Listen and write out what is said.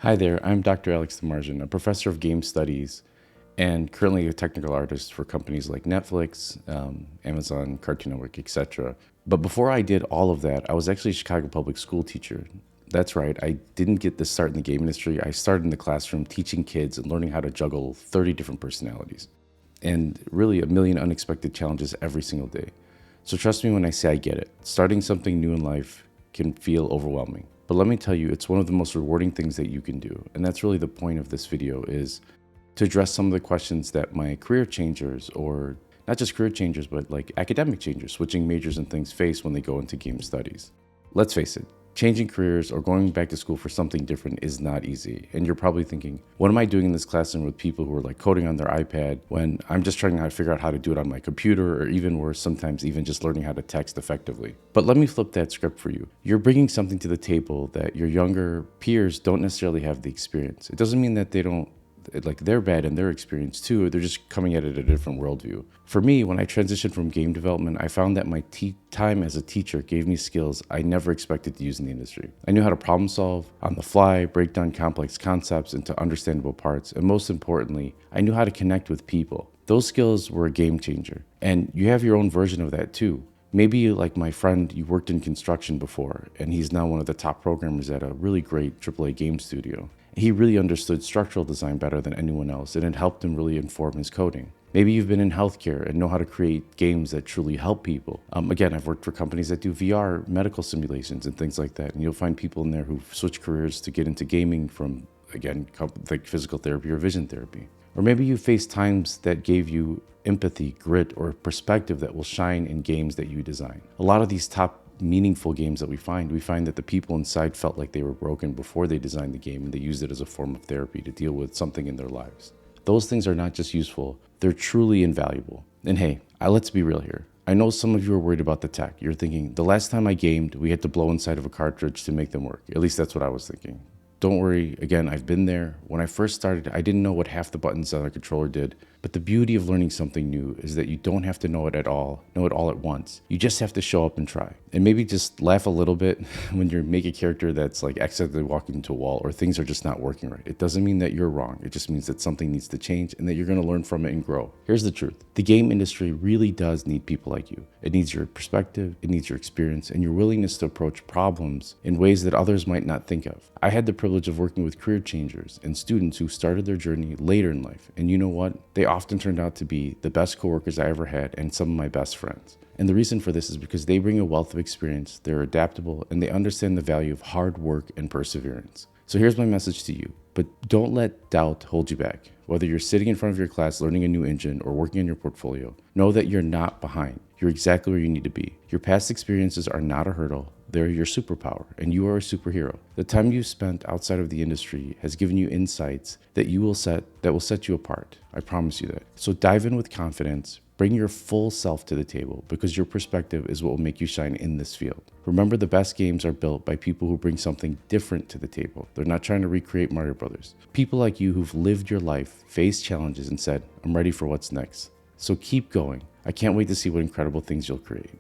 Hi there, I'm Dr. Alex Demarjan, a professor of game studies and currently a technical artist for companies like Netflix, Amazon, Cartoon Network, etc. But before I did all of that, I was actually a Chicago public school teacher. That's right, I didn't get to start in the game industry. I started in the classroom teaching kids and learning how to juggle 30 different personalities and really a million unexpected challenges every single day. So trust me when I say I get it. Starting something new in life can feel overwhelming. But let me tell you, it's one of the most rewarding things that you can do. And that's really the point of this video, is to address some of the questions that my career changers, or not just career changers, but like academic changers, switching majors and things, face when they go into game studies. Let's face it, changing careers or going back to school for something different is not easy. And you're probably thinking, what am I doing in this classroom with people who are like coding on their iPad when I'm just trying to figure out how to do it on my computer, or even worse, sometimes even just learning how to text effectively. But let me flip that script for you. You're bringing something to the table that your younger peers don't necessarily have the experience. It doesn't mean that they're bad in their experience too. They're just coming at it a different worldview. For me, when I transitioned from game development, I found that my time as a teacher gave me skills I never expected to use in the industry. I knew how to problem solve on the fly, break down complex concepts into understandable parts, and most importantly, I knew how to connect with people. Those skills were a game changer, and you have your own version of that too. Maybe like my friend, you worked in construction before, and he's now one of the top programmers at a really great AAA game studio. He really understood structural design better than anyone else, and it helped him really inform his coding. Maybe you've been in healthcare and know how to create games that truly help people. Again, I've worked for companies that do VR medical simulations and things like that, and you'll find people in there who've switched careers to get into gaming from, again, like physical therapy or vision therapy. Or maybe you faced times that gave you empathy, grit, or perspective that will shine in games that you design. A lot of these top meaningful games that we find that the people inside felt like they were broken before they designed the game, and they used it as a form of therapy to deal with something in their lives. Those things are not just useful, they're truly invaluable. And hey, let's be real here. I know some of you are worried about the tech. You're thinking, the last time I gamed, we had to blow inside of a cartridge to make them work. At least that's what I was thinking. Don't worry, again, I've been there. When I first started, I didn't know what half the buttons on a controller did. But the beauty of learning something new is that you don't have to know it all at once. You just have to show up and try. And maybe just laugh a little bit when you make a character that's like accidentally walking into a wall, or things are just not working right. It doesn't mean that you're wrong. It just means that something needs to change and that you're going to learn from it and grow. Here's the truth. The game industry really does need people like you. It needs your perspective, it needs your experience, and your willingness to approach problems in ways that others might not think of. I had the privilege of working with career changers and students who started their journey later in life. And you know what? They often turned out to be the best coworkers I ever had and some of my best friends. And the reason for this is because they bring a wealth of experience, they're adaptable, and they understand the value of hard work and perseverance. So here's my message to you, but don't let doubt hold you back. Whether you're sitting in front of your class learning a new engine or working on your portfolio, know that you're not behind. You're exactly where you need to be. Your past experiences are not a hurdle. They're your superpower, and you are a superhero. The time you've spent outside of the industry has given you insights that will set you apart. I promise you that. So dive in with confidence. Bring your full self to the table, because your perspective is what will make you shine in this field. Remember, the best games are built by people who bring something different to the table. They're not trying to recreate Mario Brothers. People like you who've lived your life, faced challenges, and said, I'm ready for what's next. So keep going. I can't wait to see what incredible things you'll create.